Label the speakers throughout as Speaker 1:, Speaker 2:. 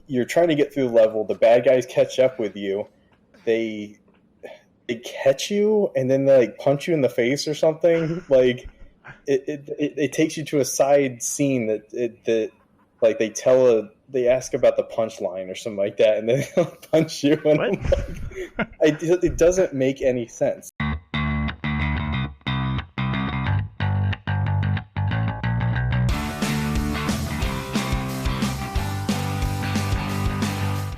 Speaker 1: you're trying to get through the level. The bad guys catch up with you. They catch you and then they like punch you in the face or something. Like it takes you to a side scene that like they ask about the punchline or something like that, and then they'll punch you. And I'm like, it doesn't make any sense.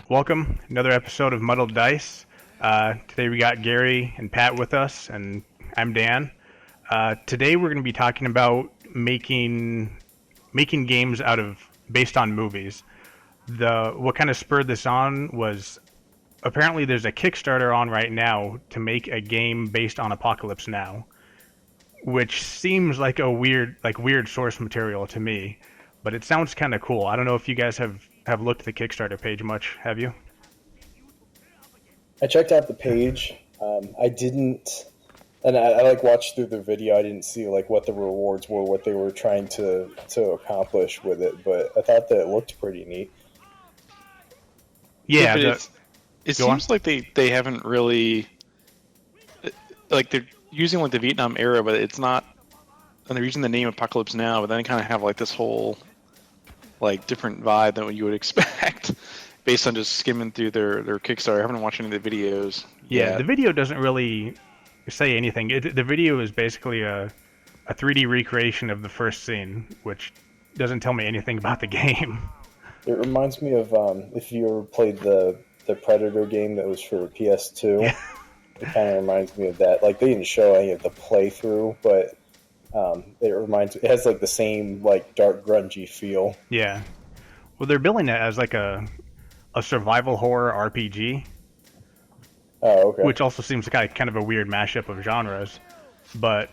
Speaker 2: Welcome, another episode of Muddled Dice. Today we got Gary and Pat with us, and I'm Dan. Today we're going to be talking about making games based on movies. What kind of spurred this on was apparently there's a Kickstarter on right now to make a game based on Apocalypse Now, which seems like a weird source material to me, but it sounds kind of cool. I don't know if you guys have looked at the Kickstarter page much, have you?
Speaker 1: I checked out the page. I didn't, and I like watched through the video. I didn't see like what the rewards were, what they were trying to accomplish with it, but I thought that it looked pretty neat.
Speaker 3: Yeah, it seems like they haven't really, like they're using like the Vietnam era, but it's not, and they're using the name Apocalypse Now, but then they kind of have like this whole like different vibe than what you would expect based on just skimming through their Kickstarter. I haven't watched any of the videos.
Speaker 2: Yeah, the video doesn't really say anything. The video is basically a 3D recreation of the first scene, which doesn't tell me anything about the game.
Speaker 1: It reminds me of if you ever played the Predator game that was for PS2.
Speaker 2: Yeah.
Speaker 1: It kind of reminds me of that. Like they didn't show any of the playthrough, but it has like the same like dark grungy feel.
Speaker 2: Yeah. Well, they're billing it as like a survival horror RPG.
Speaker 1: Oh, okay.
Speaker 2: Which also seems like kind of a weird mashup of genres. But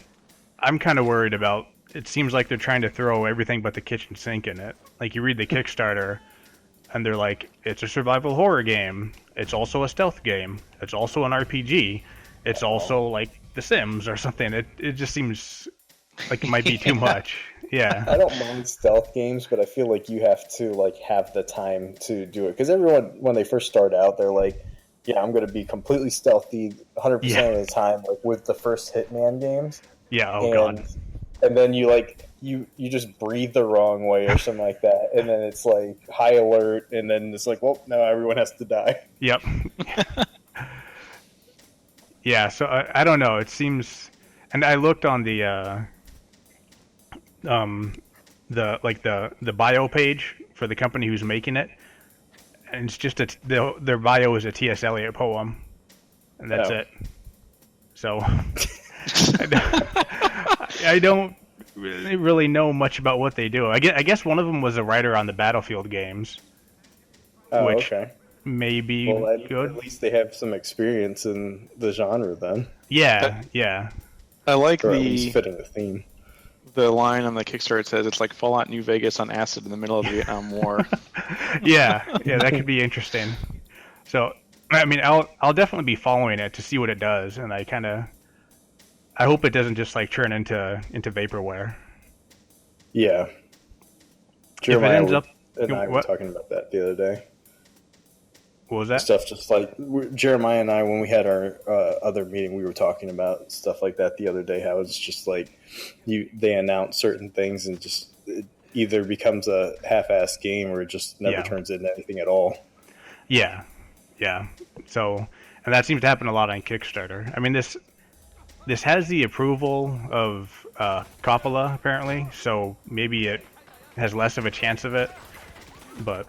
Speaker 2: I'm kind of worried about, it seems like they're trying to throw everything but the kitchen sink in it. Like you read the Kickstarter and they're like, it's a survival horror game. It's also a stealth game. It's also an RPG. It's also like The Sims or something. It just seems like it might be too much. Yeah.
Speaker 1: I don't mind stealth games, but I feel like you have to like have the time to do it. Because everyone, when they first start out, they're like, yeah, I'm going to be completely stealthy 100% of the time, like with the first Hitman games.
Speaker 2: Yeah, God.
Speaker 1: And then you just breathe the wrong way or something like that. And then it's like high alert, and then it's like, well, now everyone has to die.
Speaker 2: Yep. Yeah, so I don't know. It seems, and I looked on the bio page for the company who's making it, and it's just their bio is a T.S. Eliot poem, and that's it. So I don't really know much about what they do. I guess one of them was a writer on the Battlefield games, which may be good.
Speaker 1: At least they have some experience in the genre then.
Speaker 2: Yeah.
Speaker 3: I like
Speaker 1: or at least fitting the theme.
Speaker 3: The line on the Kickstarter says it's like Fallout New Vegas on acid in the middle of the Vietnam War.
Speaker 2: yeah, that could be interesting. So, I mean, I'll definitely be following it to see what it does, and I hope it doesn't just like turn into vaporware.
Speaker 1: Yeah. Jeremiah and I were talking about that the other day.
Speaker 2: What was that?
Speaker 1: Stuff just like Jeremiah and I, when we had our other meeting, we were talking about stuff like that the other day. How it's just like they announce certain things and just it either becomes a half-assed game or it just never turns into anything at all.
Speaker 2: Yeah. So, and that seems to happen a lot on Kickstarter. I mean, this has the approval of Coppola apparently, so maybe it has less of a chance of it, but.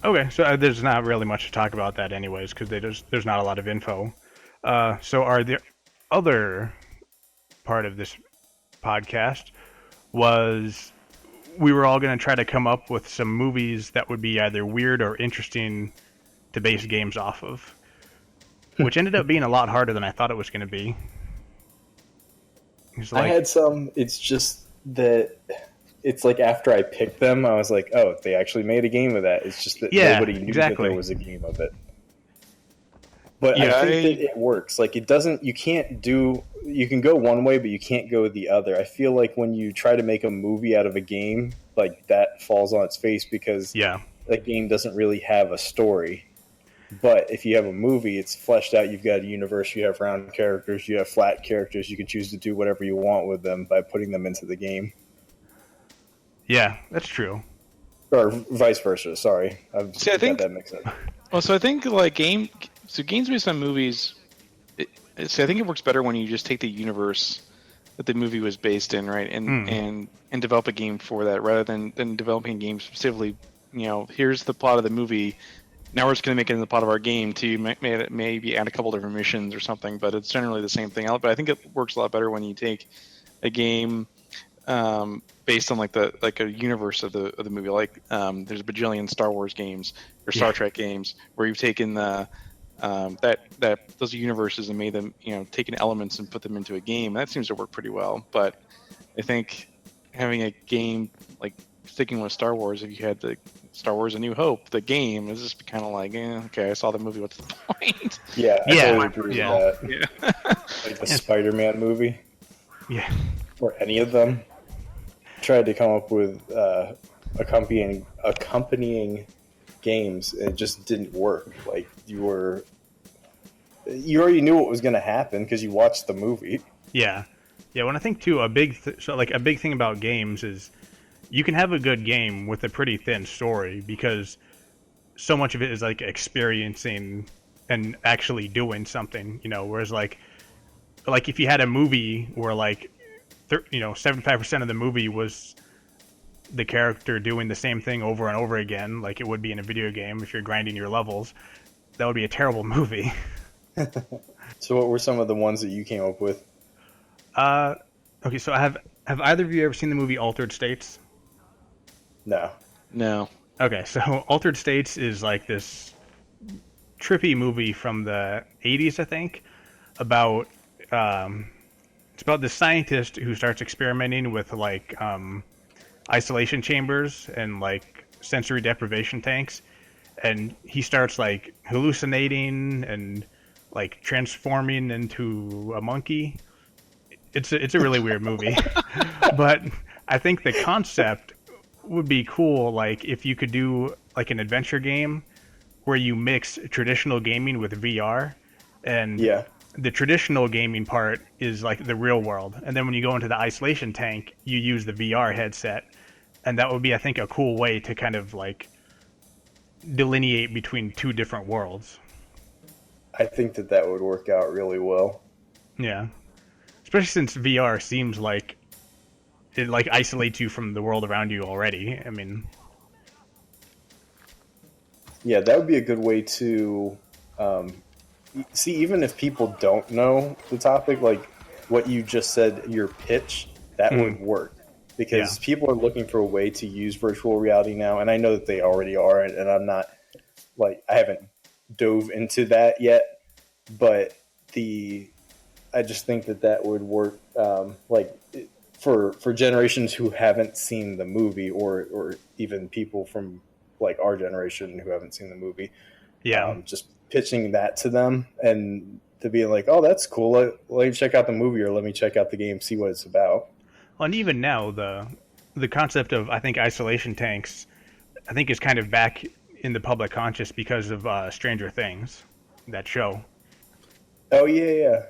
Speaker 2: Okay, so there's not really much to talk about that anyways, because there's not a lot of info. So the other part of this podcast was we were all going to try to come up with some movies that would be either weird or interesting to base games off of, which ended up being a lot harder than I thought it was going to be.
Speaker 1: I had some, it's just that... It's like after I picked them, I was like, oh, they actually made a game of that. It's just that nobody knew that there was a game of it. But I think that it works. Like it doesn't, you can go one way, but you can't go the other. I feel like when you try to make a movie out of a game, like that falls on its face because a game doesn't really have a story. But if you have a movie, it's fleshed out. You've got a universe. You have round characters. You have flat characters. You can choose to do whatever you want with them by putting them into the game,
Speaker 2: Yeah, that's true.
Speaker 1: or vice versa. Sorry, I've
Speaker 3: See, I
Speaker 1: got
Speaker 3: think.
Speaker 1: that mixed up.
Speaker 3: Well, so I think like games based on movies. See, I think it works better when you just take the universe that the movie was based in, right, and develop a game for that, rather than developing a game specifically. Here's the plot of the movie. Now we're just going to make it in the plot of our game to maybe add a couple different missions or something, but it's generally the same thing. But I think it works a lot better when you take a game based on like a universe of the movie. Like there's a bajillion Star Wars games or Star Trek games where you've taken those universes and made them, taken elements and put them into a game. That seems to work pretty well. But I think having a game like sticking with Star Wars, if you had the Star Wars: A New Hope, the game is just kind of like, okay, I saw the movie. What's the point?
Speaker 1: Yeah, I totally agree with that.
Speaker 3: Yeah.
Speaker 1: Like the Spider-Man movie.
Speaker 2: Yeah.
Speaker 1: Or any of them. Tried to come up with accompanying games, and it just didn't work. Like you already knew what was going to happen because you watched the movie.
Speaker 2: Yeah. When I think too, a big thing about games is you can have a good game with a pretty thin story because so much of it is like experiencing and actually doing something, whereas like if you had a movie where 75% of the movie was the character doing the same thing over and over again, like it would be in a video game if you're grinding your levels, that would be a terrible movie.
Speaker 1: So what were some of the ones that you came up with?
Speaker 2: Okay, so have either of you ever seen the movie Altered States?
Speaker 3: No.
Speaker 2: Okay, so Altered States is like this trippy movie from the 80s, I think, about it's about this scientist who starts experimenting with like isolation chambers and like sensory deprivation tanks, and he starts like hallucinating and like transforming into a monkey. It's a really weird movie, but I think the concept would be cool. Like if you could do like an adventure game where you mix traditional gaming with VR, and the traditional gaming part is like the real world, and then when you go into the isolation tank, you use the VR headset, and that would be, I think, a cool way to kind of like delineate between two different worlds.
Speaker 1: I think that would work out really well.
Speaker 2: Yeah. Especially since VR seems like it like isolates you from the world around you already. I mean,
Speaker 1: yeah, that would be a good way to see, even if people don't know the topic, like what you just said, your pitch, that would work. Because people are looking for a way to use virtual reality now, and I know that they already are, and I'm not, like, I haven't dove into that yet, but I just think that would work, like, for generations who haven't seen the movie, or even people from, like, our generation who haven't seen the movie.
Speaker 2: Yeah.
Speaker 1: Just pitching that to them, and to be like, oh, that's cool, let me check out the movie, or let me check out the game, see what it's about.
Speaker 2: Well, and even now, the concept of, I think, isolation tanks, I think is kind of back in the public conscious because of Stranger Things, that show.
Speaker 1: Oh, yeah.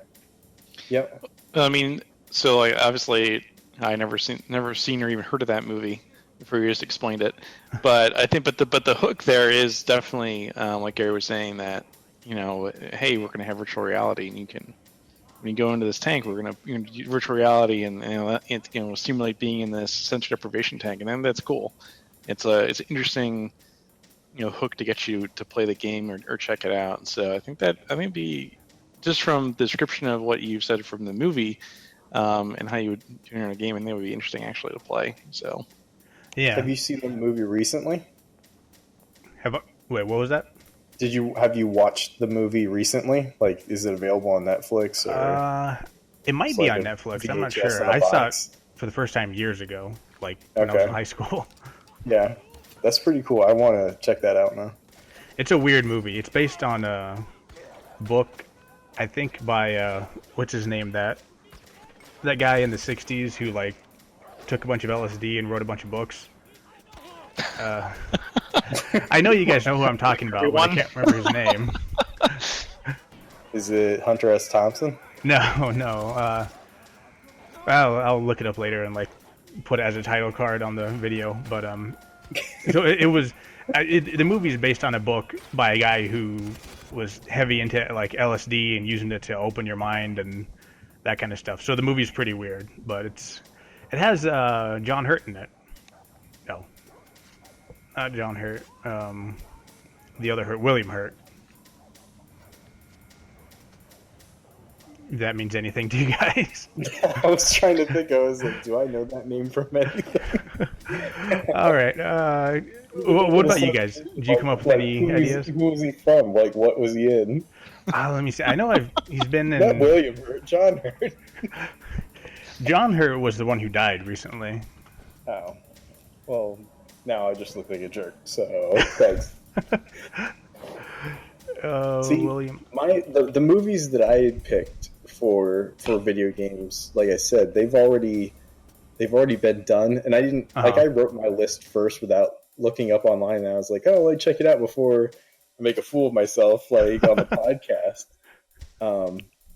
Speaker 1: Yep.
Speaker 3: I mean, so like obviously I never seen or even heard of that movie before you just explained it. But I think, but the hook there is definitely like Gary was saying, that hey, we're gonna have virtual reality, and you can, when you go into this tank, we're gonna use virtual reality and simulate being in this sensory deprivation tank, and then that's cool. It's an interesting hook to get you to play the game or check it out. So I think be, just from the description of what you've said from the movie, and how you would do it in a game, and that would be interesting actually to play. So,
Speaker 2: yeah.
Speaker 1: Have you seen the movie recently?
Speaker 2: Wait, what was that?
Speaker 1: Have you watched the movie recently? Like, is it available on Netflix? Or
Speaker 2: it might be on Netflix. I'm not sure. I saw it for the first time years ago, like when I was in high school.
Speaker 1: Yeah, that's pretty cool. I want to check that out now.
Speaker 2: It's a weird movie. It's based on a book, I think, by what's his name? That guy in the '60s who like took a bunch of LSD and wrote a bunch of books. I know you guys know who I'm talking about, but I can't remember his name.
Speaker 1: Is it Hunter S. Thompson?
Speaker 2: No. I'll look it up later and like put it as a title card on the video. But so it was. The movie is based on a book by a guy who was heavy into like LSD and using it to open your mind and that kind of stuff. So the movie's pretty weird, but it has John Hurt in it. No, not John Hurt. The other Hurt, William Hurt. If that means anything to you guys.
Speaker 1: I was trying to think. I was like, do I know that name from anything?
Speaker 2: All right. What about you guys? Did you come up with any ideas?
Speaker 1: Who was he from? Like, what was he in?
Speaker 2: Let me see. I know he's been in...
Speaker 1: Not William Hurt, John Hurt.
Speaker 2: John Hurt was the one who died recently.
Speaker 1: Oh. Well, now I just look like a jerk, so thanks. See,
Speaker 2: William...
Speaker 1: the movies that I had picked for video games, like I said, they've already been done, and I didn't I wrote my list first without looking up online, and I was like, oh, let me check it out before I make a fool of myself, like on the podcast.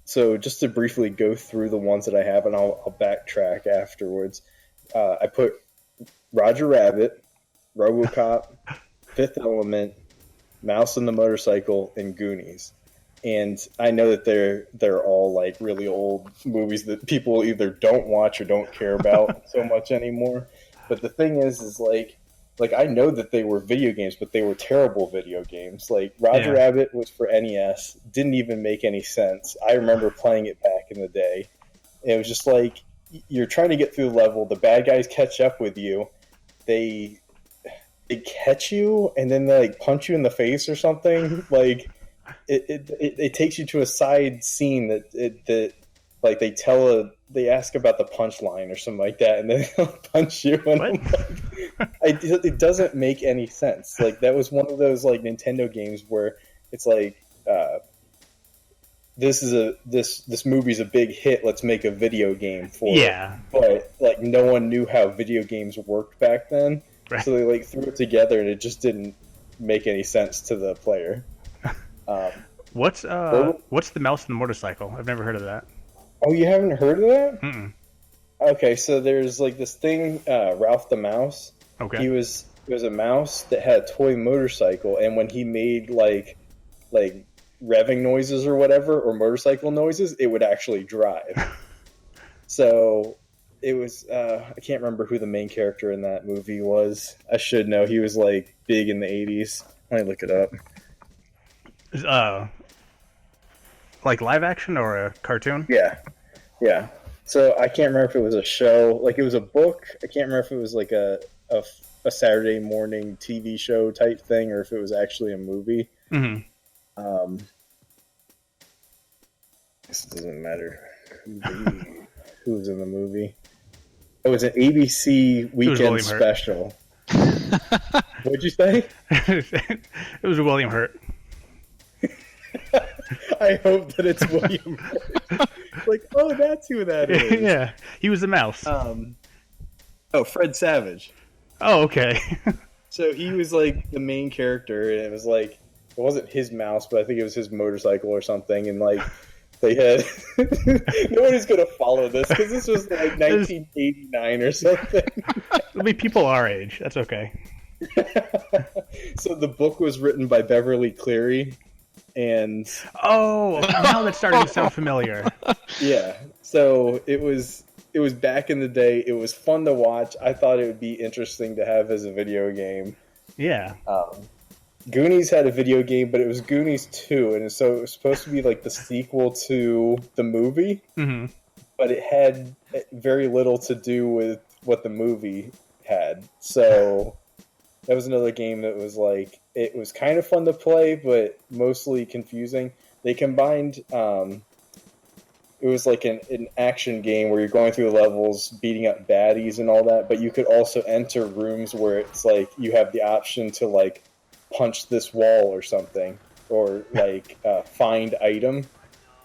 Speaker 1: So just to briefly go through the ones that I have, and I'll backtrack afterwards. I put Roger Rabbit, RoboCop, Fifth Element, Mouse and the Motorcycle, and Goonies. And I know that they're all like really old movies that people either don't watch or don't care about so much anymore. But the thing is like I know that they were video games, but they were terrible video games. Like Roger Rabbit was for NES, didn't even make any sense. I remember playing it back in the day. It was just like you're trying to get through the level, the bad guys catch up with you, they catch you, and then they like punch you in the face or something. Like it takes you to a side scene that like they ask about the punchline or something like that, and then they'll punch you. And it doesn't make any sense. Like that was one of those like Nintendo games where it's like this movie's a big hit. Let's make a video game for it. But like no one knew how video games worked back then, so they like threw it together, and it just didn't make any sense to the player.
Speaker 2: What's the Mouse and the Motorcycle? I've never heard of that.
Speaker 1: Oh, you haven't heard of that?
Speaker 2: Mm-mm.
Speaker 1: Okay, so there's like this thing, Ralph the Mouse.
Speaker 2: Okay.
Speaker 1: He was a mouse that had a toy motorcycle, and when he made like revving noises or whatever, or motorcycle noises, it would actually drive. So it was I can't remember who the main character in that movie was. I should know. He was like big in the 80s. Let me look it up.
Speaker 2: Like live action or a cartoon?
Speaker 1: Yeah. So I can't remember if it was a show, like it was a book. I can't remember if it was like a Saturday morning TV show type thing, or if it was actually a movie.
Speaker 2: Mm-hmm.
Speaker 1: This doesn't matter who was in the movie. It was an ABC weekend special. What'd you say?
Speaker 2: It was William Hurt.
Speaker 1: I hope that it's William Hurt. Like, oh, that's who that is.
Speaker 2: Yeah, he was the mouse.
Speaker 1: Fred Savage.
Speaker 2: Oh, okay. So
Speaker 1: he was like the main character, and it was like it wasn't his mouse, but I think it was his motorcycle or something, and like they had nobody's gonna follow this because this was like 1989 or something.
Speaker 2: It'll be people our age. That's okay.
Speaker 1: So the book was written by Beverly Cleary. And
Speaker 2: now that's starting to sound familiar.
Speaker 1: Yeah, so it was back in the day. It was fun to watch. I thought it would be interesting to have as a video game.
Speaker 2: Yeah.
Speaker 1: Goonies had a video game, but it was Goonies 2, and so it was supposed to be like the sequel to the movie.
Speaker 2: Mm-hmm.
Speaker 1: But it had very little to do with what the movie had. So that was another game that was like, it was kind of fun to play, but mostly confusing. They combined, it was like an action game where you're going through the levels, beating up baddies and all that, but you could also enter rooms where it's like you have the option to like punch this wall or something, or like find item.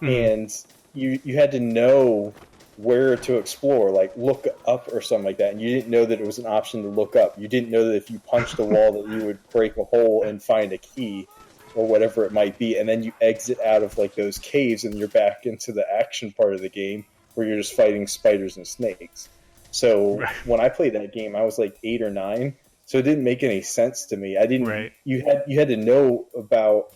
Speaker 1: Mm-hmm. And you had to know where to explore, like look up or something like that, and you didn't know that it was an option to look up. You didn't know that if you punched a wall that you would break a hole and find a key or whatever it might be, and then you exit out of like those caves and you're back into the action part of the game where you're just fighting spiders and snakes. So when I played that game, I was like 8 or 9, so it didn't make any sense to me. I didn't.
Speaker 2: Right.
Speaker 1: You had to know about,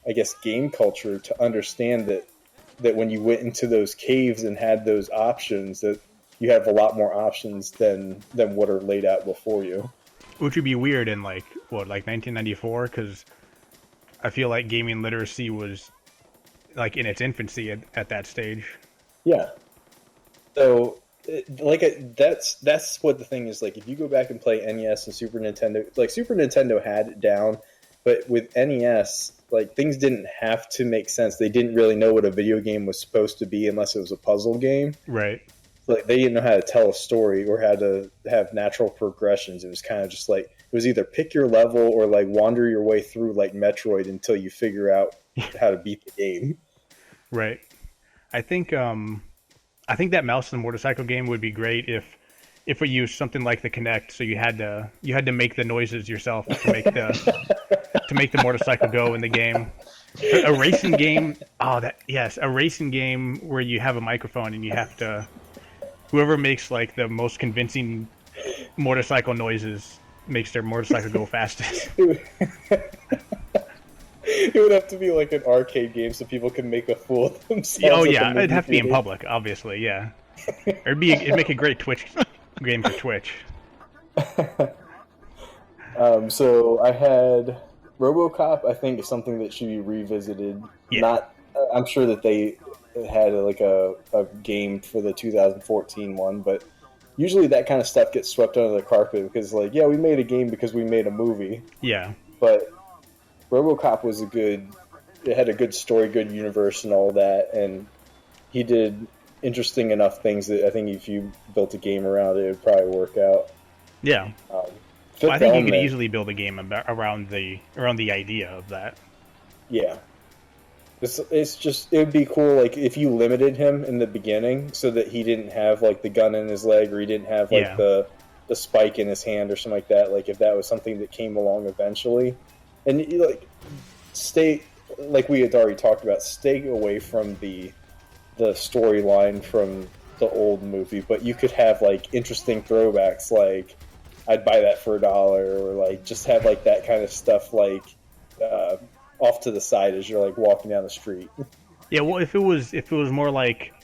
Speaker 1: I guess, game culture to understand that when you went into those caves and had those options, that you have a lot more options than what are laid out before you.
Speaker 2: Which would be weird in like 1994, because I feel like gaming literacy was like in its infancy at that stage.
Speaker 1: Yeah. So that's what the thing is. Like, if you go back and play NES and Super Nintendo, like Super Nintendo had it down, but with NES, like, things didn't have to make sense. They didn't really know what a video game was supposed to be unless it was a puzzle game.
Speaker 2: Right.
Speaker 1: Like, they didn't know how to tell a story or how to have natural progressions. It was kind of just like, it was either pick your level or like wander your way through like Metroid until you figure out how to beat the game.
Speaker 2: Right. I think that mouse and motorcycle game would be great if we used something like the Kinect, so you had to make the noises yourself to make the motorcycle go in the game. A racing game. A racing game where you have a microphone and you have to, whoever makes like the most convincing motorcycle noises makes their motorcycle go fastest.
Speaker 1: It would have to be like an arcade game so people can make a fool of themselves.
Speaker 2: Oh yeah, it'd have to be in public, obviously. Yeah, it'd make a great Twitch game for Twitch.
Speaker 1: So I had RoboCop. I think is something that should be revisited.
Speaker 2: Yeah.
Speaker 1: I'm sure that they had like a game for the 2014 one, but usually that kind of stuff gets swept under the carpet because, like, yeah, we made a game because we made a movie.
Speaker 2: Yeah.
Speaker 1: But RoboCop was it had a good story, good universe, and all that, and he did interesting enough things that I think if you built a game around it, it would probably work out.
Speaker 2: Yeah. I think you could easily build a game around the idea of that. Yeah.
Speaker 1: It's just, it would be cool, like, if you limited him in the beginning so that he didn't have, like, the gun in his leg or he didn't have, like, the spike in his hand or something like that. Like, if that was something that came along eventually. And, like, stay, like we had already talked about, stay away from the storyline from the old movie, but you could have, like, interesting throwbacks, like, I'd buy that for $1, or, like, just have, like, that kind of stuff, like, off to the side as you're like walking down the street.
Speaker 2: Yeah, well, if it was more like,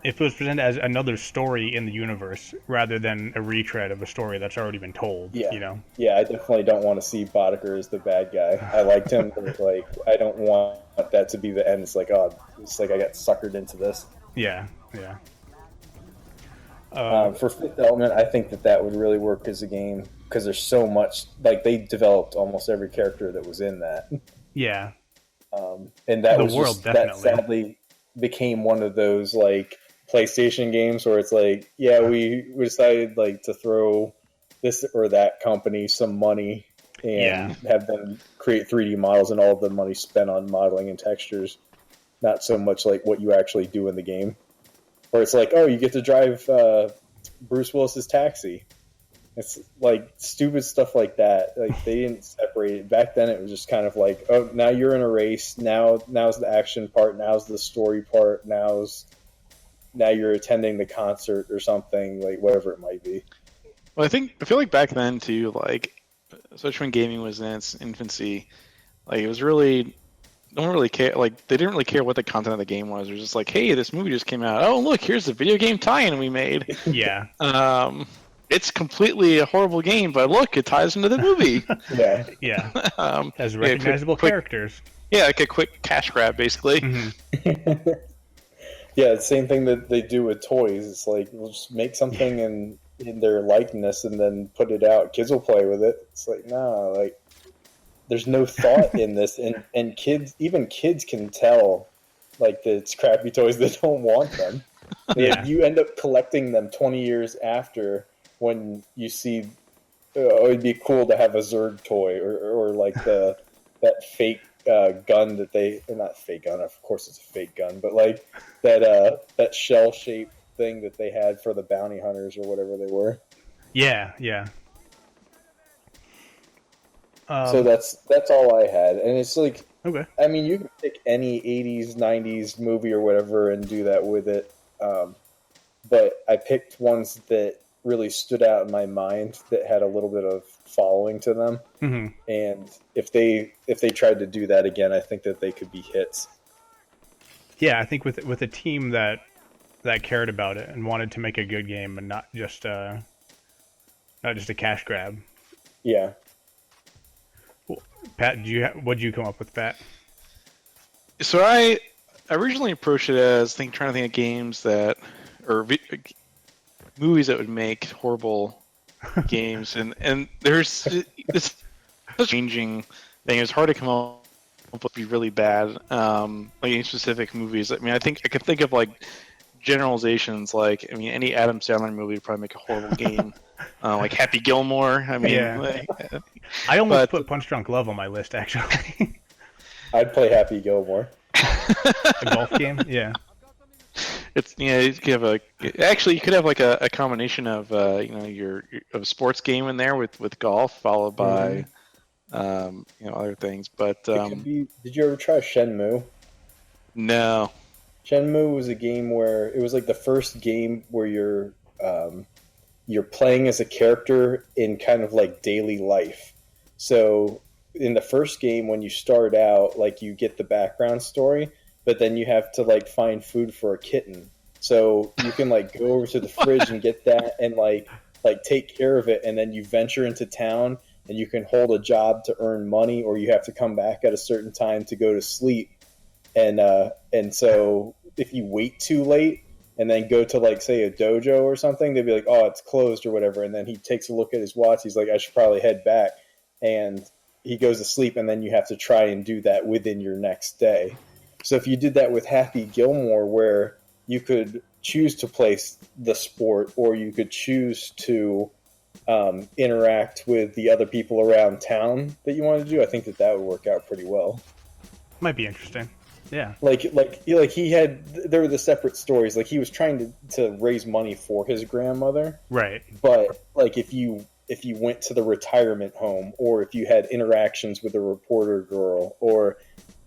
Speaker 2: if it was presented as another story in the universe rather than a retread of a story that's already been told, you know?
Speaker 1: Yeah, I definitely don't want to see Boddicker as the bad guy. I liked him, but like, I don't want that to be the end. It's like, oh, it's like I got suckered into this.
Speaker 2: Yeah, yeah.
Speaker 1: For Fifth Element, I think that would really work as a game because there's so much, like, they developed almost every character that was in that.
Speaker 2: Yeah.
Speaker 1: And that that sadly became one of those, like, PlayStation games where it's like, yeah, we decided, like, to throw this or that company some money and have them create 3D models, and all of the money spent on modeling and textures, not so much like what you actually do in the game. Where it's like, oh, you get to drive Bruce Willis's taxi. It's like stupid stuff like that. Like, they didn't separate it. Back then it was just kind of like, oh, now you're in a race. Now's the action part. Now's the story part. Now you're attending the concert or something, like, whatever it might be.
Speaker 3: Well, I feel like back then too, like, especially when gaming was in its infancy, like, it was really, no one really cared. Like, they didn't really care what the content of the game was. It was just like, hey, this movie just came out. Oh, look, here's the video game tie-in we made.
Speaker 2: Yeah.
Speaker 3: It's completely a horrible game, but look, it ties into the movie.
Speaker 2: Yeah. Has recognizable characters.
Speaker 3: Yeah, like a quick cash grab, basically.
Speaker 2: Mm-hmm.
Speaker 1: Yeah, the same thing that they do with toys. It's like, we'll just make something in their likeness and then put it out. Kids will play with it. It's like, no, like, there's no thought in this, and even kids can tell, like, that it's crappy toys. They don't want them.
Speaker 2: Yeah.
Speaker 1: You end up collecting them 20 years after, when you see, it'd be cool to have a Zurg toy, or like that fake gun that not fake gun, of course it's a fake gun, but like that shell-shaped thing that they had for the bounty hunters or whatever they were.
Speaker 2: Yeah.
Speaker 1: So that's all I had, and it's like,
Speaker 2: Okay.
Speaker 1: I mean, you can pick any 80s, 90s movie or whatever and do that with it. But I picked ones that really stood out in my mind that had a little bit of following to them.
Speaker 2: Mm-hmm.
Speaker 1: And if they tried to do that again, I think that they could be hits.
Speaker 2: Yeah, I think with a team that cared about it and wanted to make a good game and not just a cash grab.
Speaker 1: Yeah.
Speaker 2: Well, Pat, what did you come up with, Pat?
Speaker 3: So I originally approached it as trying to think of games that, or movies that would make horrible games, and there's this changing thing. It's hard to come up with be really bad, like any specific movies. I mean, I think I could think of like generalizations. Like, I mean, any Adam Sandler movie would probably make a horrible game. Like Happy Gilmore. I mean,
Speaker 2: yeah. I almost put Punch Drunk Love on my list, actually.
Speaker 1: I'd play Happy Gilmore.
Speaker 2: A golf game, yeah.
Speaker 3: It's you could have you could have like a combination of your of a sports game in there with golf followed by other things. But
Speaker 1: it could be, did you ever try Shenmue?
Speaker 3: No.
Speaker 1: Shenmue was a game where it was like the first game where you're playing as a character in kind of like daily life. So in the first game, when you start out, like you get the background story, but then you have to like find food for a kitten. So you can like go over to the fridge and get that and like take care of it, and then you venture into town and you can hold a job to earn money, or you have to come back at a certain time to go to sleep. And so if you wait too late and then go to like say a dojo or something, they'd be like, oh, it's closed or whatever, and then he takes a look at his watch, he's like, I should probably head back, and he goes to sleep, and then you have to try and do that within your next day. So if you did that with Happy Gilmore, where you could choose to play the sport, or you could choose to interact with the other people around town that you wanted to do, I think that would work out pretty well.
Speaker 2: Might be interesting. Yeah.
Speaker 1: Like he had, there were the separate stories. Like he was trying to raise money for his grandmother.
Speaker 2: Right.
Speaker 1: But like if you went to the retirement home, or if you had interactions with a reporter girl, or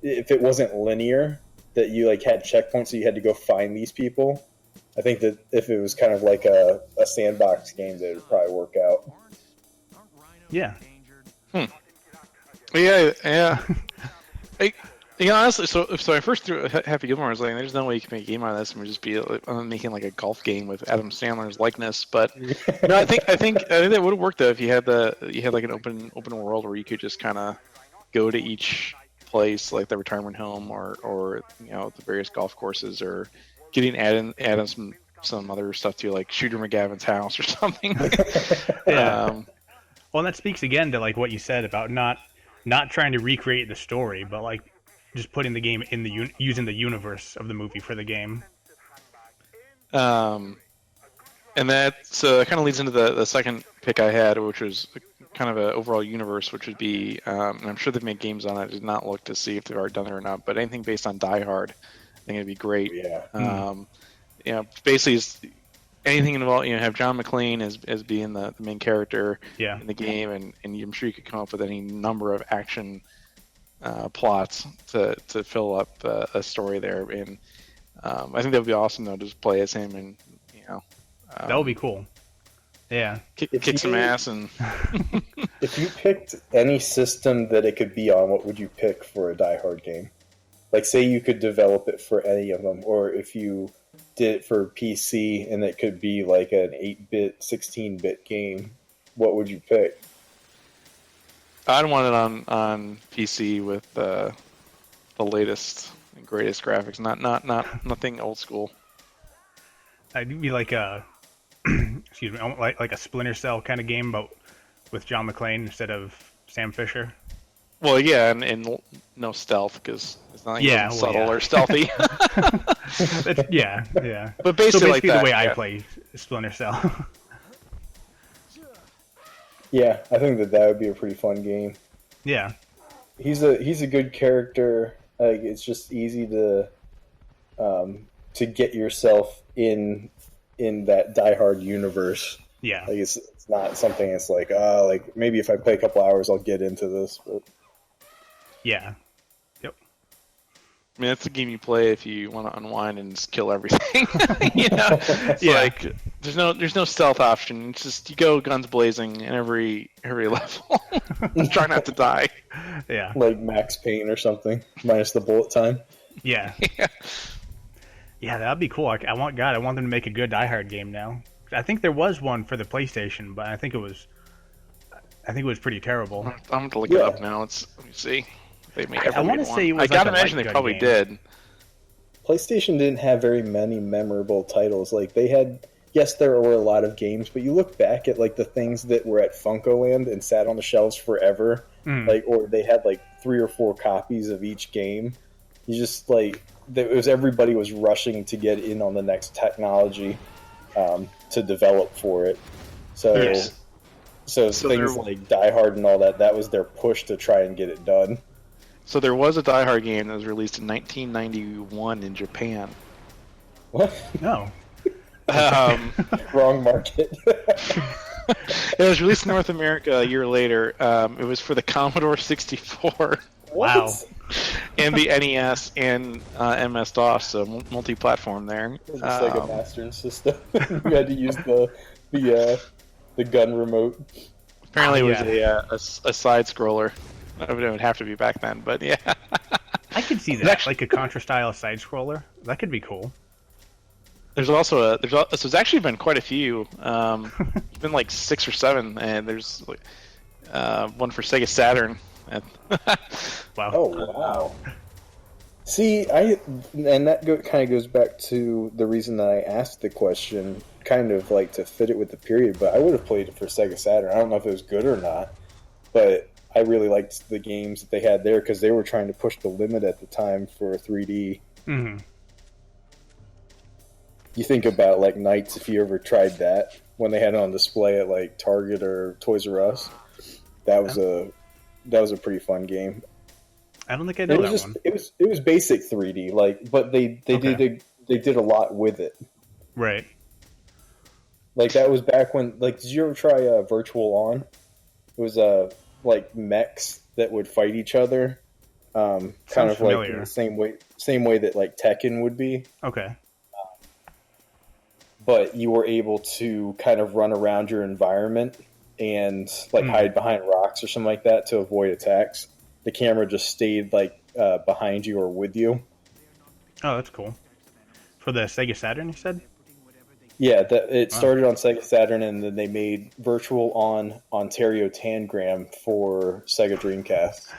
Speaker 1: if it wasn't linear, that you like had checkpoints, so you had to go find these people, I think that if it was kind of like a sandbox game, that it would probably work out.
Speaker 2: Yeah.
Speaker 3: Yeah. Honestly, so I first threw Happy Gilmore, I was like, there's no way you can make a game out of this, and we'd just be making like a golf game with Adam Sandler's likeness. But no, I think that would have worked though if you had like an open world where you could just kind of go to each place, like the retirement home or the various golf courses, or add some other stuff to, like Shooter McGavin's house or something.
Speaker 2: Yeah. Well, that speaks again to like what you said about not trying to recreate the story, but like just putting the game in using the universe of the movie for the game.
Speaker 3: And that kind of leads into the second pick I had, which was kind of an overall universe, which would be, and I'm sure they've made games on it. I did not look to see if they've already done it or not, but anything based on Die Hard, I think it'd be great.
Speaker 1: Yeah.
Speaker 3: Basically anything involved, have John McClane as being the main character in the game, and I'm sure you could come up with any number of action plots to fill up a story there, and I think that would be awesome though, to just play as him, and
Speaker 2: that would be cool. Yeah,
Speaker 3: kick some ass. And
Speaker 1: if you picked any system that it could be on, what would you pick for a Die Hard game? Like, say you could develop it for any of them, or if you did it for PC and it could be like an 8-bit, 16-bit game, what would you pick?
Speaker 3: I'd want it on PC with the latest and greatest graphics, not nothing old school.
Speaker 2: I'd be like a excuse me, like a Splinter Cell kind of game, but with John McClane instead of Sam Fisher.
Speaker 3: Well, yeah, and no stealth, because it's not subtle or stealthy.
Speaker 2: yeah.
Speaker 3: But basically like that,
Speaker 2: the way I play Splinter Cell.
Speaker 1: Yeah, I think that would be a pretty fun game.
Speaker 2: Yeah,
Speaker 1: he's a good character. Like, it's just easy to get yourself in in that Die Hard universe.
Speaker 2: Yeah.
Speaker 1: Like it's not something that's like maybe if I play a couple hours I'll get into this. But
Speaker 2: Yeah. Yep.
Speaker 3: I mean, that's the game you play if you want to unwind and just kill everything. It's like there's no stealth option. It's just you go guns blazing in every level. Try not to die.
Speaker 2: Yeah.
Speaker 1: Like Max Payne or something, minus the bullet time.
Speaker 2: Yeah. Yeah, that'd be cool. I want them to make a good Die Hard game now. I think there was one for the PlayStation, but I think it was pretty terrible.
Speaker 3: I'm going to look it up now. Let me see. They made
Speaker 2: I want to say it was
Speaker 3: I gotta
Speaker 2: like
Speaker 3: imagine they probably did.
Speaker 1: PlayStation didn't have very many memorable titles. Like they had, yes, there were a lot of games, but you look back at like the things that were at Funkoland and sat on the shelves forever, or they had like 3 or 4 copies of each game. You just everybody was rushing to get in on the next technology to develop for it. So things like Die Hard and all that was their push to try and get it done.
Speaker 3: So there was a Die Hard game that was released in 1991 in Japan.
Speaker 1: What?
Speaker 2: No.
Speaker 1: Wrong market.
Speaker 3: It was released in North America a year later. It was for the Commodore 64.
Speaker 2: Wow.
Speaker 3: And the NES and MS-DOS, so multi-platform there.
Speaker 1: It was like a Master System. You had to use the gun remote.
Speaker 3: Apparently, it was a side scroller. It would have to be back then, but yeah.
Speaker 2: I could see that, like a Contra-style side scroller. That could be cool.
Speaker 3: There's actually been quite a few. It's been like 6 or 7, and there's one for Sega Saturn.
Speaker 2: Wow.
Speaker 1: Oh wow. See, and that kind of goes back to the reason that I asked the question, kind of like to fit it with the period. But I would have played it for Sega Saturn. I don't know if it was good or not, but I really liked the games that they had there because they were trying to push the limit at the time for 3D.
Speaker 2: Mm-hmm.
Speaker 1: You think about like Knights, if you ever tried that when they had it on display at like Target or Toys R Us. That was a pretty fun game.
Speaker 2: I don't think I know that one.
Speaker 1: It was basic 3D, but they did a lot with it.
Speaker 2: Right.
Speaker 1: Like that was back when did you ever try Virtual On? It was like mechs that would fight each other, kind of familiar. Like in the same way that like Tekken would be.
Speaker 2: Okay.
Speaker 1: But you were able to kind of run around your environment and hide behind rocks or something like that to avoid attacks. The camera just stayed behind you or with you.
Speaker 2: Oh, that's cool. For the Sega Saturn, you said?
Speaker 1: Yeah, it started on Sega Saturn, and then they made Virtual On Ontario Tangram for Sega Dreamcast.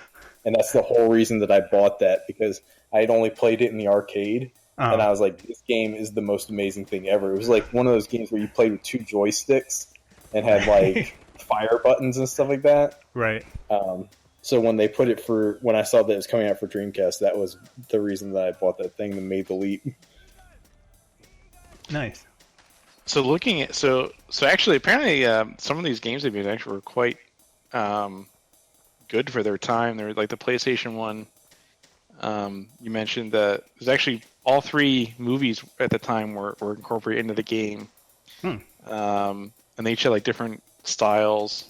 Speaker 1: And that's the whole reason that I bought that, because I had only played it in the arcade, and I was like, this game is the most amazing thing ever. It was like one of those games where you played with 2 joysticks and had fire buttons and stuff like that.
Speaker 2: Right.
Speaker 1: So when they put it when I saw that it was coming out for Dreamcast, that was the reason that I bought that thing and made the leap.
Speaker 2: Nice.
Speaker 3: So looking at actually apparently some of these games they've made actually were quite good for their time. They're like the PlayStation one. You mentioned that there's actually all 3 movies at the time were incorporated into the game, and they each had like different styles.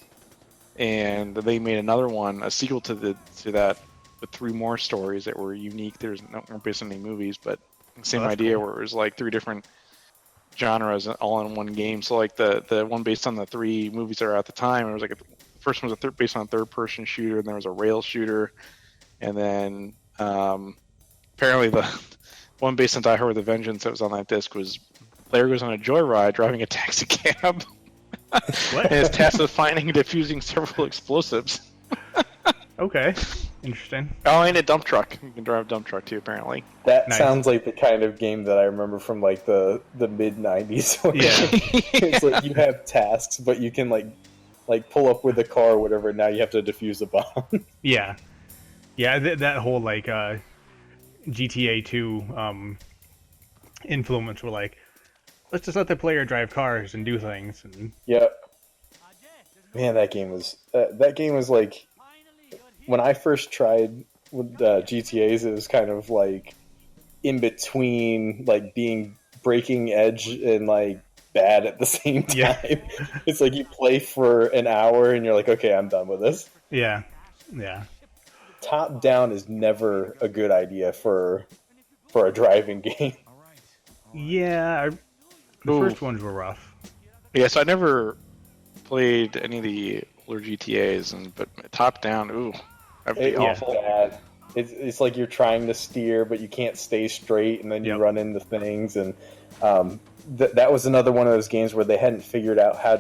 Speaker 3: And they made another one, a sequel to that, with 3 more stories that were unique. There's not based on any movies, but same idea cool. Where it was like 3 different genres all in one game. So like the one based on the 3 movies that are at the time, it was like the first one was based on a third-person shooter, and there was a rail shooter, and then apparently the one based on Die Hard with a Vengeance that was on that disc was player goes on a joyride driving a taxi cab.
Speaker 2: What?
Speaker 3: And is tasked with finding and defusing several explosives.
Speaker 2: Okay, interesting.
Speaker 3: Oh, and a dump truck. You can drive a dump truck too, apparently.
Speaker 1: That sounds like the kind of game that I remember from like the mid '90s.
Speaker 2: Yeah,
Speaker 1: it's like you have tasks, but you can like pull up with a car or whatever. Now you have to defuse a bomb.
Speaker 2: Yeah. That whole GTA 2 influence were like, let's just let the player drive cars and do things. And
Speaker 1: yep. Man, that game was like, when I first tried with GTAs, it was kind of like in between like being breaking edge and like bad at the same time.
Speaker 2: Yeah.
Speaker 1: It's like you play for an hour and you're like, okay, I'm done with this.
Speaker 2: Yeah.
Speaker 1: Top down is never a good idea for a driving game.
Speaker 2: Yeah, the first ones were rough.
Speaker 3: Yeah, so I never played any of the older GTAs, but top down, that'd be awful.
Speaker 1: Bad. It's like you're trying to steer, but you can't stay straight, and then you run into things. And that was another one of those games where they hadn't figured out how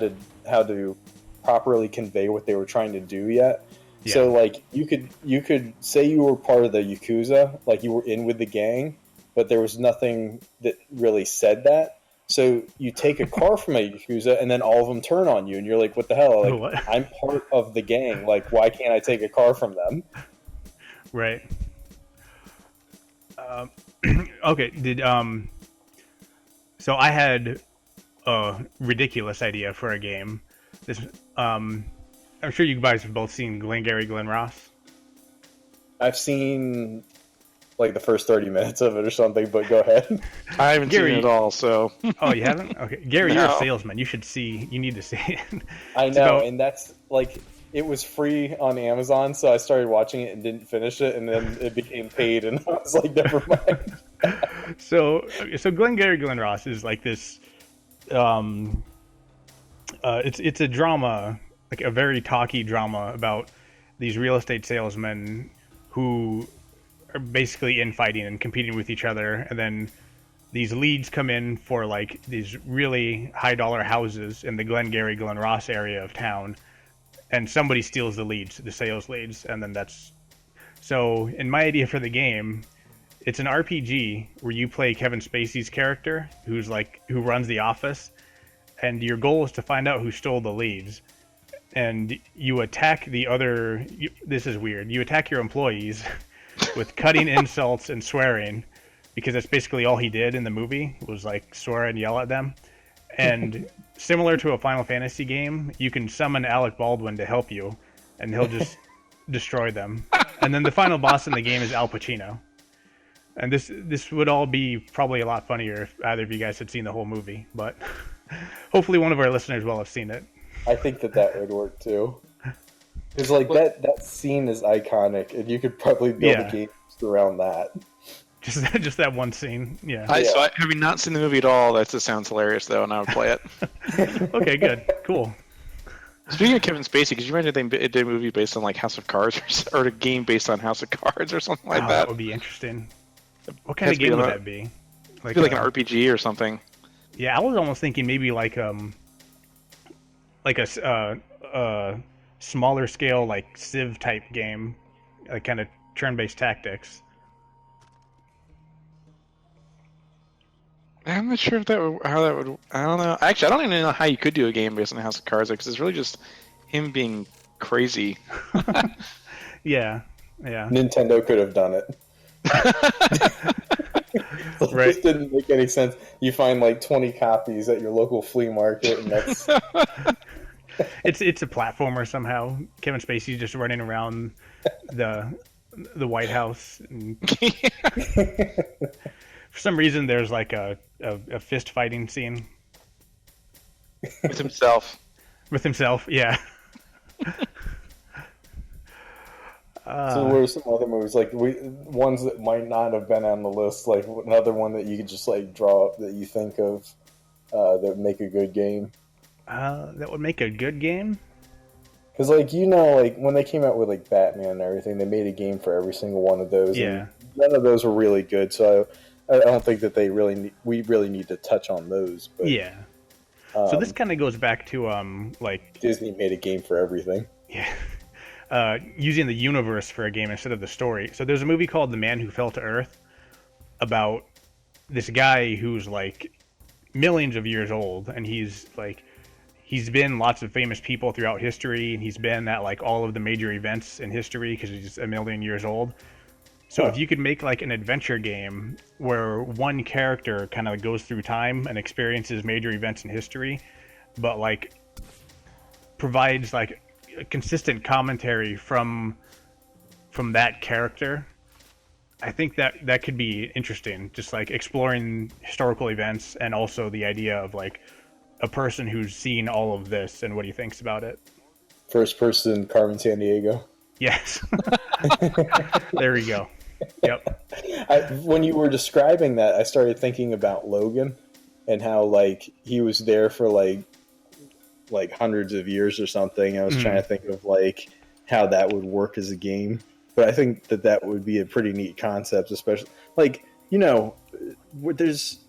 Speaker 1: to properly convey what they were trying to do yet. Yeah. So like you could say you were part of the Yakuza, like you were in with the gang, but there was nothing that really said that. So you take a car from a Yakuza, and then all of them turn on you, and you're like, "What the hell? Like, what? I'm part of the gang. Like, why can't I take a car from them?"
Speaker 2: Right. Okay. So I had a ridiculous idea for a game. This, I'm sure you guys have both seen Glengarry Glen Ross.
Speaker 1: I've seen like the first 30 minutes of it or something, but go ahead.
Speaker 3: I haven't seen it all, so.
Speaker 2: Oh, you haven't? Okay. Gary, you're a salesman. You need to see it.
Speaker 1: I know, and that's like, it was free on Amazon, so I started watching it and didn't finish it, and then it became paid, and I was like, never mind.
Speaker 2: So Glengarry Glen Ross is like this, it's a drama, like a very talky drama about these real estate salesmen who are basically infighting and competing with each other, and then these leads come in for like these really high dollar houses in the Glengarry Glen Ross area of town, and somebody steals the leads, the sales leads, and then so in my idea for the game, it's an RPG where you play Kevin Spacey's character who runs the office, and your goal is to find out who stole the leads, and you attack this is weird, you attack your employees with cutting insults and swearing, because that's basically all he did in the movie, was like swear and yell at them. And similar to a Final Fantasy game, you can summon Alec Baldwin to help you, and he'll just destroy them. And then the final boss in the game is Al Pacino. And this would all be probably a lot funnier if either of you guys had seen the whole movie, but hopefully one of our listeners will have seen it.
Speaker 1: I think that would work too. Because like that scene is iconic, and you could probably build a game around that.
Speaker 2: Just that one scene, yeah.
Speaker 3: So having not seen the movie at all, that just sounds hilarious though, and I would play it.
Speaker 2: Okay, good, cool.
Speaker 3: Speaking of Kevin Spacey, could you imagine they did a movie based on like House of Cards, or a game based on House of Cards, or something like that?
Speaker 2: That would be interesting. What kind of game would that be?
Speaker 3: Like an RPG or something.
Speaker 2: Yeah, I was almost thinking maybe like a smaller scale, like Civ type game, like kind of turn-based tactics.
Speaker 3: I'm not sure how that would. I don't know. Actually, I don't even know how you could do a game based on House of Cards, because it's really just him being crazy.
Speaker 2: Yeah.
Speaker 1: Nintendo could have done it.
Speaker 2: Right.
Speaker 1: This didn't make any sense. You find like 20 copies at your local flea market, and that's.
Speaker 2: It's a platformer somehow. Kevin Spacey's just running around the White House. And for some reason, there's like a fist fighting scene
Speaker 3: with himself.
Speaker 2: With himself, yeah.
Speaker 1: So what are some other movies, like ones that might not have been on the list? Like another one that you could just like draw up that you think of that would make a good game.
Speaker 2: That would make a good game?
Speaker 1: Because like like when they came out with like Batman and everything, they made a game for every single one of those.
Speaker 2: Yeah.
Speaker 1: And none of those were really good, so I don't think that we really need to touch on those. But,
Speaker 2: yeah. So this kind of goes back to like
Speaker 1: Disney made a game for everything.
Speaker 2: Yeah. Using the universe for a game instead of the story. So there's a movie called The Man Who Fell to Earth about this guy who's like millions of years old, and he's been lots of famous people throughout history, and he's been at like all of the major events in history because he's a million years old. So if you could make like an adventure game where one character kind of goes through time and experiences major events in history, but like provides like a consistent commentary from that character, I think that could be interesting. Just like exploring historical events, and also the idea of like a person who's seen all of this and what he thinks about it.
Speaker 1: First person, Carmen Sandiego.
Speaker 2: Yes. There we go. Yep.
Speaker 1: When you were describing that, I started thinking about Logan and how like he was there for like hundreds of years or something. I was trying to think of like how that would work as a game, but I think that would be a pretty neat concept, especially like, you know, there's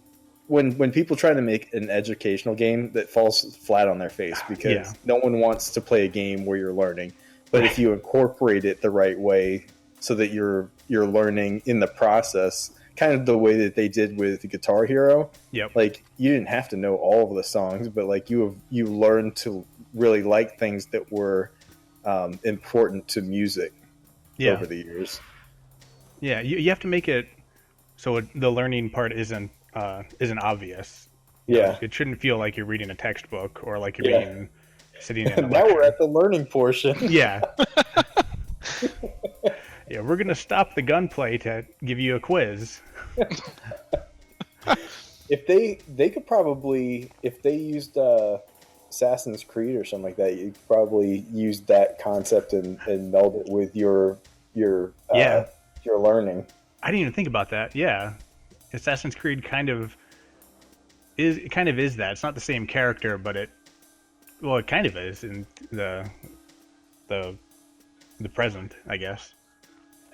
Speaker 1: when people try to make an educational game that falls flat on their face because no one wants to play a game where you're learning. But if you incorporate it the right way so that you're learning in the process, kind of the way that they did with Guitar Hero.
Speaker 2: Yep.
Speaker 1: Like you didn't have to know all of the songs, but like you learned to really like things that were important to music over the years.
Speaker 2: Yeah, you have to make it so the learning part isn't obvious.
Speaker 1: Yeah.
Speaker 2: It shouldn't feel like you're reading a textbook or like you're being sitting in a
Speaker 1: now we're at the learning portion.
Speaker 2: Yeah. Yeah, we're going to stop the gunplay to give you a quiz.
Speaker 1: If they could probably, if they used Assassin's Creed or something like that, you could probably use that concept and meld it with your learning.
Speaker 2: I didn't even think about that. Yeah. Assassin's Creed kind of is that. It's not the same character, but it kind of is in the present, I guess.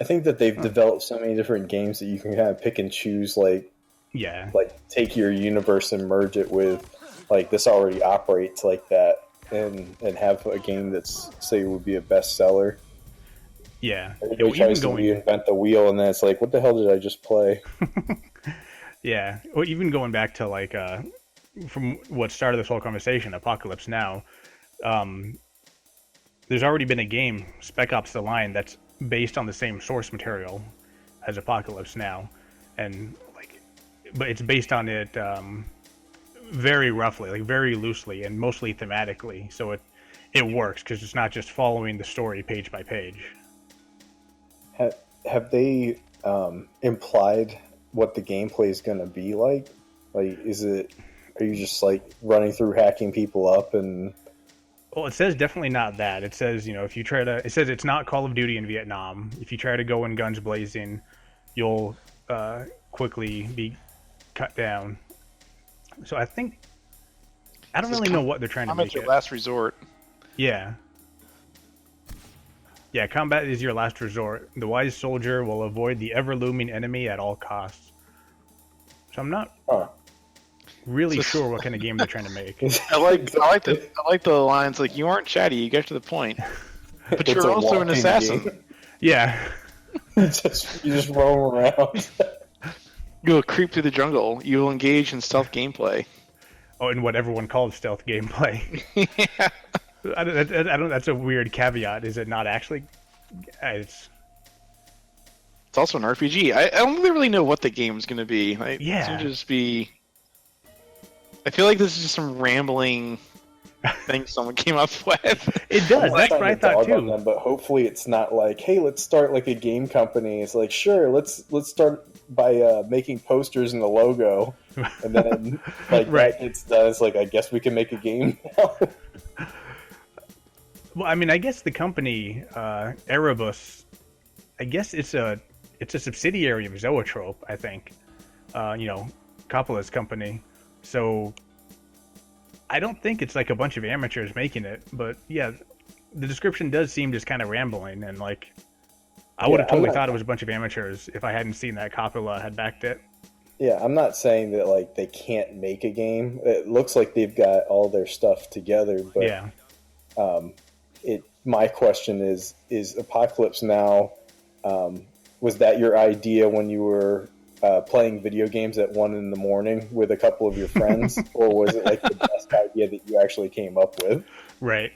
Speaker 1: I think that they've developed so many different games that you can kind of pick and choose, like take your universe and merge it with, like, this already operates like that, and have a game that's, say, would be a bestseller.
Speaker 2: Yeah.
Speaker 1: Everybody tries to reinvent the wheel, and then it's like, what the hell did I just play?
Speaker 2: Yeah. Well, even going back to, like, from what started this whole conversation, Apocalypse Now, there's already been a game, Spec Ops: The Line, that's based on the same source material as Apocalypse Now, and but it's based on it very roughly, like very loosely, and mostly thematically. So it works because it's not just following the story page by page.
Speaker 1: Have they implied what the gameplay is going to be like? Like, are you just like running through hacking people up and?
Speaker 2: Well, it says definitely not that. It says, if you try to... It says it's not Call of Duty in Vietnam. If you try to go in guns blazing, you'll quickly be cut down. So I think... I don't really know what they're trying to make it.
Speaker 3: Combat's your last resort.
Speaker 2: Yeah. Yeah, combat is your last resort. The wise soldier will avoid the ever-looming enemy at all costs. So I'm not... really sure what kind of game they're trying to make.
Speaker 3: I like the lines like, you aren't chatty, you get to the point, but you're also an assassin.
Speaker 1: Game.
Speaker 2: Yeah.
Speaker 1: you just roam around.
Speaker 3: You'll creep through the jungle. You will engage in stealth gameplay.
Speaker 2: Oh, and what everyone calls stealth gameplay.
Speaker 3: Yeah.
Speaker 2: I don't. That's a weird caveat. Is it not actually? It's
Speaker 3: also an RPG. I don't really know what the game's going to be. It
Speaker 2: yeah.
Speaker 3: seems to just be. I feel like this is just some rambling thing someone came up with.
Speaker 2: It does. That's what I thought too.
Speaker 1: Them, but hopefully, it's not like, hey, let's start like a game company. It's like, sure, let's start by making posters and a logo, and then like that gets done. It's like, I guess we can make a game now.
Speaker 2: Well, I mean, I guess the company Erebus, I guess it's a subsidiary of Zoetrope. I think, Coppola's company. So I don't think it's like a bunch of amateurs making it, but yeah, the description does seem just kind of rambling, and like I would have totally thought it was a bunch of amateurs if I hadn't seen that Coppola had backed it.
Speaker 1: Yeah, I'm not saying that like they can't make a game. It looks like they've got all their stuff together, but
Speaker 2: yeah.
Speaker 1: My question is Apocalypse Now, was that your idea when you were playing video games at 1 a.m. with a couple of your friends, or was it like the best idea that you actually came up with?
Speaker 2: Right.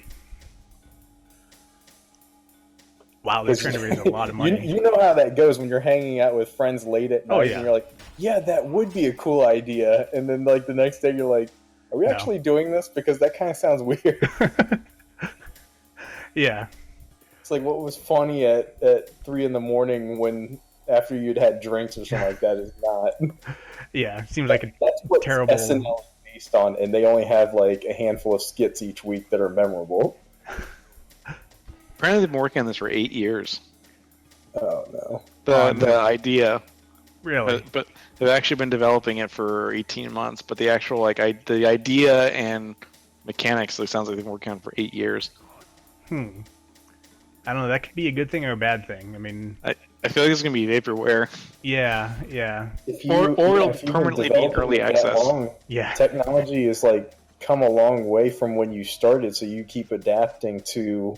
Speaker 2: Wow, they're trying to raise a lot of money.
Speaker 1: You know how that goes when you're hanging out with friends late at night, and you're like, yeah, that would be a cool idea. And then like the next day you're like, are we actually doing this? Because that kind of sounds weird.
Speaker 2: Yeah.
Speaker 1: It's like, what was funny at 3 a.m. when after you'd had drinks or something like that is not.
Speaker 2: Yeah, it seems like
Speaker 1: that's what
Speaker 2: terrible.
Speaker 1: SNL is based on, and they only have like a handful of skits each week that are memorable.
Speaker 3: Apparently, they've been working on this for 8 years.
Speaker 1: Oh no!
Speaker 3: The idea,
Speaker 2: Really?
Speaker 3: but they've actually been developing it for 18 months. But the actual the idea and mechanics, it sounds like they've been working on it for 8 years.
Speaker 2: I don't know. That could be a good thing or a bad thing. I mean,
Speaker 3: I feel like it's gonna be vaporware.
Speaker 2: yeah.
Speaker 3: Or it'll permanently be in early access.
Speaker 2: Yeah.
Speaker 1: Technology is like come a long way from when you started, so you keep adapting to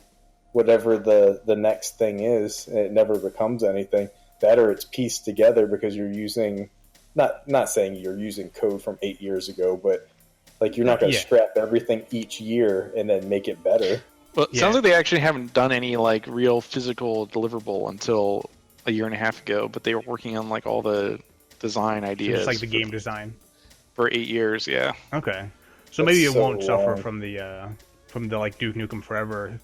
Speaker 1: whatever the next thing is, and it never becomes anything. That or it's pieced together because you're using not saying you're using code from 8 years ago, but like you're not going to scrap everything each year and then make it better.
Speaker 3: Well, it sounds like they actually haven't done any like real physical deliverable until a year and a half ago, but they were working on like all the design ideas.
Speaker 2: Just like the game design.
Speaker 3: For 8 years, yeah.
Speaker 2: Okay. So maybe it won't suffer from the like Duke Nukem Forever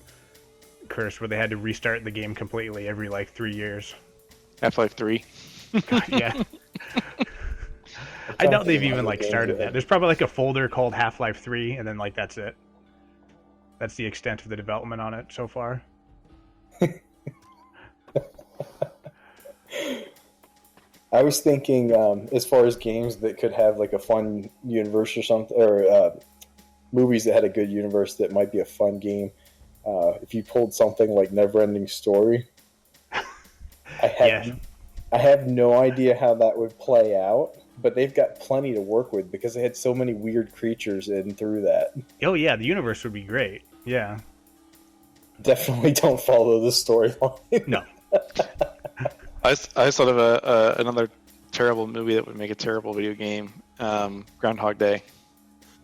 Speaker 2: curse where they had to restart the game completely every like 3 years.
Speaker 3: Half-Life 3.
Speaker 2: God, yeah. I doubt they've even like started that. There's probably like a folder called Half-Life 3 and then like that's it. That's the extent of the development on it so far.
Speaker 1: I was thinking as far as games that could have like a fun universe or something, or movies that had a good universe that might be a fun game. If you pulled something like Neverending Story, I have no idea how that would play out, but they've got plenty to work with because they had so many weird creatures in through that.
Speaker 2: Oh yeah, the universe would be great. Yeah.
Speaker 1: Definitely don't follow the storyline.
Speaker 2: No.
Speaker 3: I thought of another terrible movie that would make a terrible video game. Groundhog Day.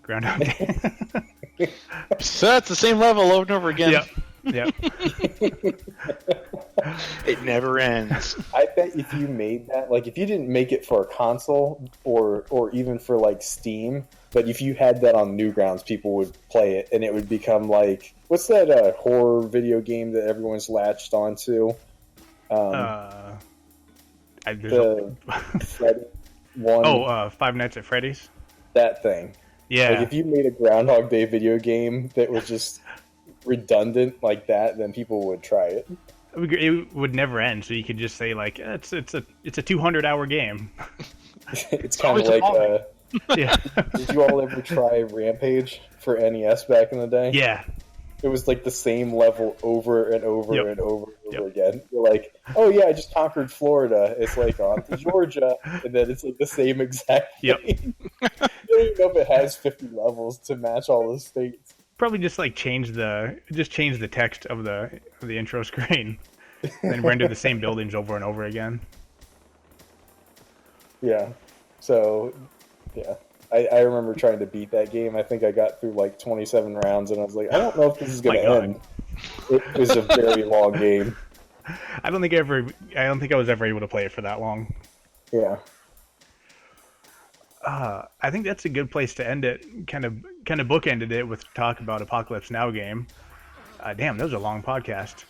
Speaker 2: Groundhog Day.
Speaker 3: So that's the same level over and over again.
Speaker 2: Yep.
Speaker 3: It never ends.
Speaker 1: I bet if you made that, like if you didn't make it for a console or even for like Steam, but if you had that on Newgrounds, people would play it and it would become like, what's that horror video game that everyone's latched onto? The Freddy one.
Speaker 2: Oh, Five Nights at Freddy's?
Speaker 1: That thing.
Speaker 2: Yeah.
Speaker 1: Like if you made a Groundhog Day video game that was just redundant like that, then people would try it.
Speaker 2: It would never end, so you could just say like it's a 200-hour game.
Speaker 1: It's kind of like
Speaker 2: yeah.
Speaker 1: Did you all ever try Rampage for NES back in the day?
Speaker 2: Yeah.
Speaker 1: It was like the same level over and over and over and over again. You're like, oh yeah, I just conquered Florida. It's like on to Georgia, and then it's like the same exact thing.
Speaker 2: Yep.
Speaker 1: I don't even know if it has 50 levels to match all the states.
Speaker 2: Probably just like change the text of the intro screen, and then render the same buildings over and over again.
Speaker 1: Yeah. So, yeah. I remember trying to beat that game. I think I got through like 27 rounds, and I was like, I don't know if this is going to end. It was a very long game.
Speaker 2: I don't think I was ever able to play it for that long.
Speaker 1: Yeah.
Speaker 2: I think that's a good place to end it. Kind of bookended it with talk about Apocalypse Now game. Damn, that was a long podcast.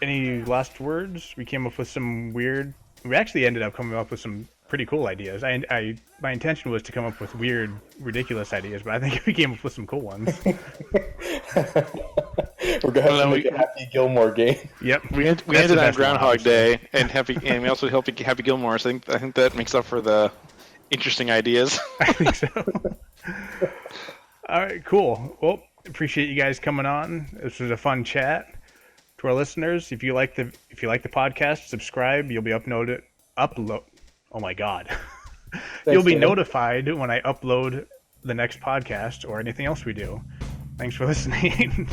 Speaker 2: Any last words? We came up with some weird. We actually ended up coming up with some pretty cool ideas. My intention was to come up with weird, ridiculous ideas, but I think we came up with some cool ones.
Speaker 1: We're gonna have to make a Happy Gilmore game.
Speaker 2: Yep,
Speaker 3: we ended on Groundhog Day and we also helped Happy Gilmore. So I think that makes up for the interesting ideas.
Speaker 2: I think so. All right, cool. Well, appreciate you guys coming on. This was a fun chat. To our listeners, if you like the podcast, subscribe. You'll be upload. Oh my God. You'll be notified when I upload the next podcast or anything else we do. Thanks for listening.